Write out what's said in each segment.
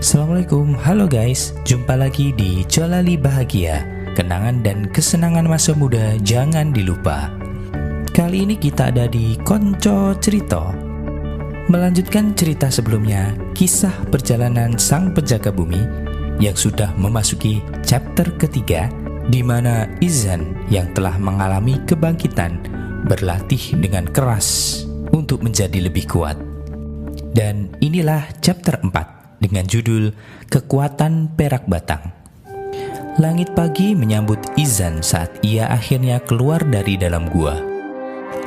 Assalamualaikum, halo guys, jumpa lagi di Jolali Bahagia. Kenangan dan kesenangan masa muda jangan dilupa. Kali ini kita ada di Konco Cerita. Melanjutkan cerita sebelumnya, kisah perjalanan sang penjaga bumi yang sudah memasuki chapter ketiga, di mana Izan yang telah mengalami kebangkitan berlatih dengan keras untuk menjadi lebih kuat. Dan inilah chapter 4 dengan judul Kekuatan Perak Batang. Langit pagi menyambut Izan saat ia akhirnya keluar dari dalam gua.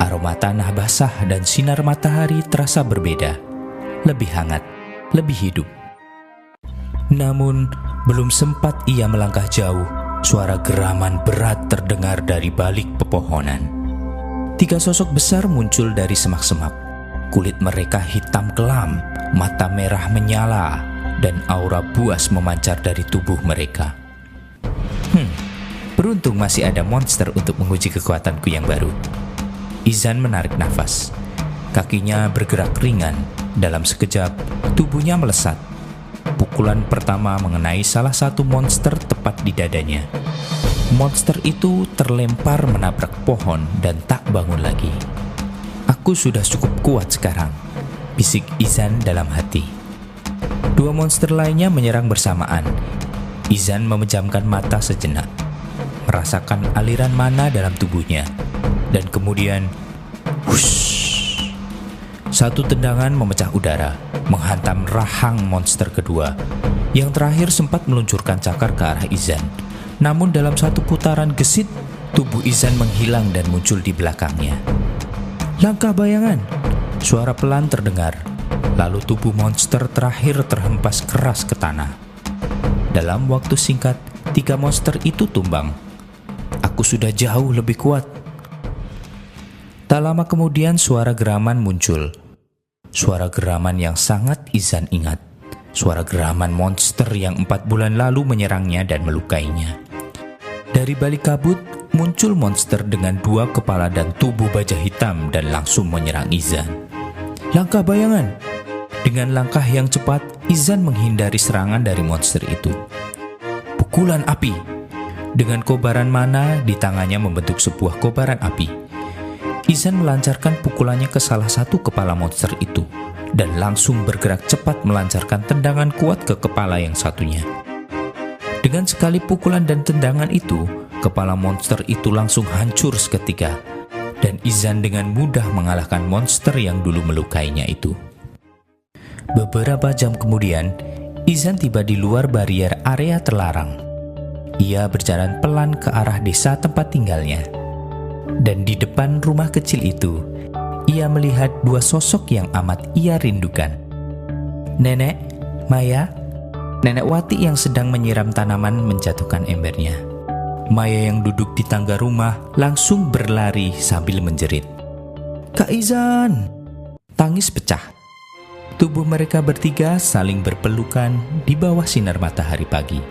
Aroma tanah basah dan sinar matahari terasa berbeda, lebih hangat, lebih hidup. Namun, belum sempat ia melangkah jauh, suara geraman berat terdengar dari balik pepohonan. 3 sosok besar muncul dari semak-semak. Kulit mereka hitam kelam, mata merah menyala, dan aura buas memancar dari tubuh mereka. Beruntung masih ada monster untuk menguji kekuatanku yang baru. Izan menarik nafas. Kakinya bergerak ringan. Dalam sekejap, tubuhnya melesat. Pukulan pertama mengenai salah satu monster tepat di dadanya. Monster itu terlempar menabrak pohon dan tak bangun lagi. Aku sudah cukup kuat sekarang, bisik Izan dalam hati. 2 monster lainnya menyerang bersamaan. Izan memejamkan mata sejenak, merasakan aliran mana dalam tubuhnya, dan kemudian, hush, satu tendangan memecah udara, menghantam rahang monster kedua. Yang terakhir sempat meluncurkan cakar ke arah Izan. Namun dalam satu putaran gesit, tubuh Izan menghilang dan muncul di belakangnya. Langkah bayangan, suara pelan terdengar. Lalu tubuh monster terakhir terhempas keras ke tanah. Dalam waktu singkat, 3 monster itu tumbang. Aku sudah jauh lebih kuat. Tak lama kemudian suara geraman muncul. Suara geraman yang sangat Izan ingat. Suara geraman monster yang 4 bulan lalu menyerangnya dan melukainya. Dari balik kabut, muncul monster dengan 2 kepala dan tubuh baja hitam dan langsung menyerang Izan. Langkah bayangan. Dengan langkah yang cepat, Izan menghindari serangan dari monster itu. Pukulan api. Dengan kobaran mana di tangannya membentuk sebuah kobaran api. Izan melancarkan pukulannya ke salah satu kepala monster itu dan langsung bergerak cepat melancarkan tendangan kuat ke kepala yang satunya. Dengan sekali pukulan dan tendangan itu, kepala monster itu langsung hancur seketika, dan Izan dengan mudah mengalahkan monster yang dulu melukainya itu. Beberapa jam kemudian, Izan tiba di luar barier area terlarang. Ia berjalan pelan ke arah desa tempat tinggalnya. Dan di depan rumah kecil itu, ia melihat 2 sosok yang amat ia rindukan. Nenek, Maya, Nenek Wati yang sedang menyiram tanaman menjatuhkan embernya. Maya yang duduk di tangga rumah langsung berlari sambil menjerit. Kak Izan! Tangis pecah. Tubuh mereka bertiga saling berpelukan di bawah sinar matahari pagi.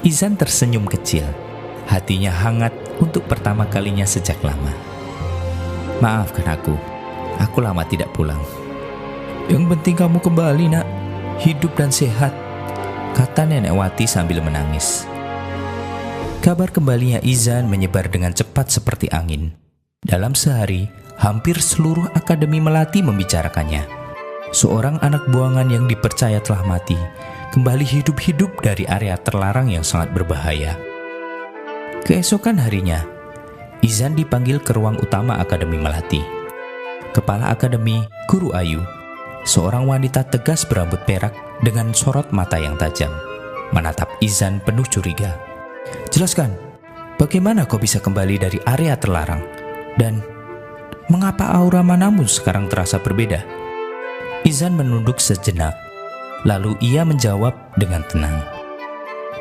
Izan tersenyum kecil. Hatinya hangat untuk pertama kalinya sejak lama. Maafkan aku lama tidak pulang. Yang penting kamu kembali nak, hidup dan sehat, kata Nenek Wati sambil menangis. Kabar kembalinya Izan menyebar dengan cepat seperti angin. Dalam sehari, hampir seluruh akademi melati membicarakannya. Seorang anak buangan yang dipercaya telah mati, kembali hidup-hidup dari area terlarang yang sangat berbahaya. Keesokan harinya, Izan dipanggil ke ruang utama Akademi Melati. Kepala Akademi, Guru Ayu, seorang wanita tegas berambut perak dengan sorot mata yang tajam, menatap Izan penuh curiga. Jelaskan, bagaimana kau bisa kembali dari area terlarang? Dan mengapa aura manamu sekarang terasa berbeda? Izan menunduk sejenak, lalu ia menjawab dengan tenang.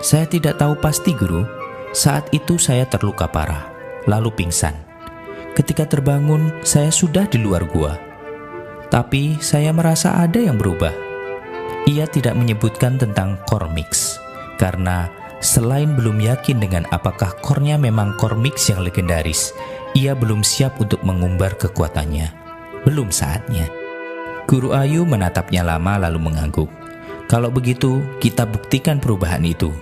Saya tidak tahu pasti guru, saat itu saya terluka parah, lalu pingsan. Ketika terbangun, saya sudah di luar gua. Tapi saya merasa ada yang berubah. Ia tidak menyebutkan tentang core mix, karena selain belum yakin dengan apakah core-nya memang core mix yang legendaris, ia belum siap untuk mengumbar kekuatannya. Belum saatnya. Guru Ayu menatapnya lama lalu mengangguk. Kalau begitu, kita buktikan perubahan itu.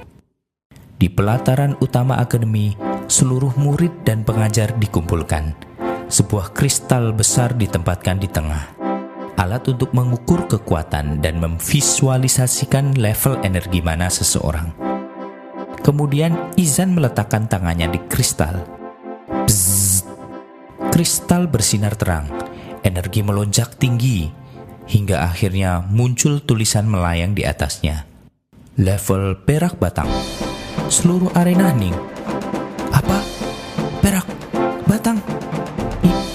Di pelataran utama akademi, seluruh murid dan pengajar dikumpulkan. Sebuah kristal besar ditempatkan di tengah. Alat untuk mengukur kekuatan dan memvisualisasikan level energi mana seseorang. Kemudian Izan meletakkan tangannya di kristal. Bzzz. Kristal bersinar terang, energi melonjak tinggi, hingga akhirnya muncul tulisan melayang di atasnya. Level perak batang. Seluruh arena hening. Apa? Perak batang?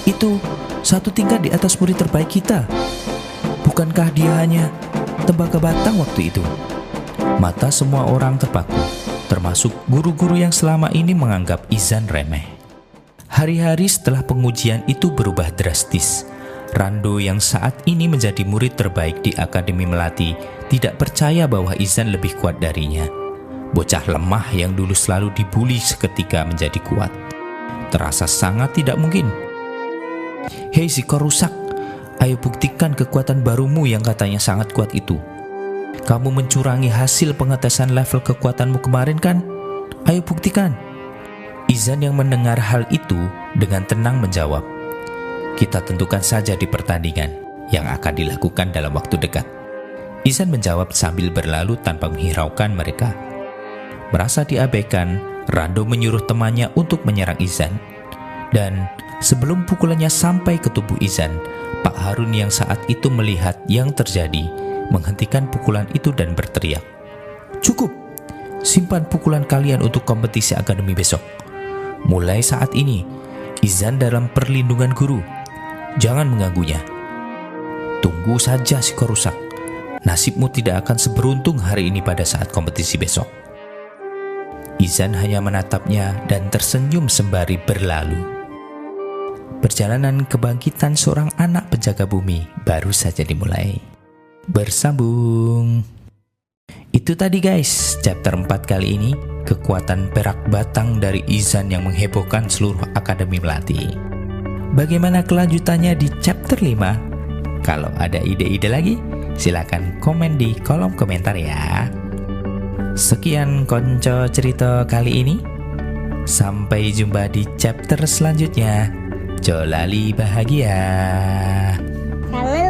Itu satu tingkat di atas murid terbaik kita. Bukankah dia hanya tembaga batang waktu itu? Mata semua orang terpaku, termasuk guru-guru yang selama ini menganggap Izan remeh. Hari-hari setelah pengujian itu berubah drastis. Rando yang saat ini menjadi murid terbaik di Akademi Melati tidak percaya bahwa Izan lebih kuat darinya. Bocah lemah yang dulu selalu dibuli seketika menjadi kuat. Terasa sangat tidak mungkin. Hei si kau rusak, ayo buktikan kekuatan barumu yang katanya sangat kuat itu. Kamu mencurangi hasil pengetesan level kekuatanmu kemarin kan? Ayo buktikan. Izan yang mendengar hal itu dengan tenang menjawab, kita tentukan saja di pertandingan yang akan dilakukan dalam waktu dekat. Izan menjawab sambil berlalu tanpa menghiraukan mereka. Merasa diabaikan, Rando menyuruh temannya untuk menyerang Izan. Dan sebelum pukulannya sampai ke tubuh Izan, Pak Harun yang saat itu melihat yang terjadi, menghentikan pukulan itu dan berteriak, cukup, simpan pukulan kalian untuk kompetisi akademi besok. Mulai saat ini, Izan dalam perlindungan guru. Jangan mengganggunya. Tunggu saja si kau rusak. Nasibmu tidak akan seberuntung hari ini pada saat kompetisi besok. Izan hanya menatapnya dan tersenyum sembari berlalu. Perjalanan kebangkitan seorang anak penjaga bumi baru saja dimulai. Bersambung. Itu tadi guys, chapter 4 kali ini. Kekuatan perak batang dari Izan yang menghebohkan seluruh Akademi Melati. Bagaimana kelanjutannya di chapter 5? Kalau ada ide-ide lagi, silakan komen di kolom komentar ya. Sekian konco cerita kali ini. Sampai jumpa di chapter selanjutnya. Jolali bahagia. Kangen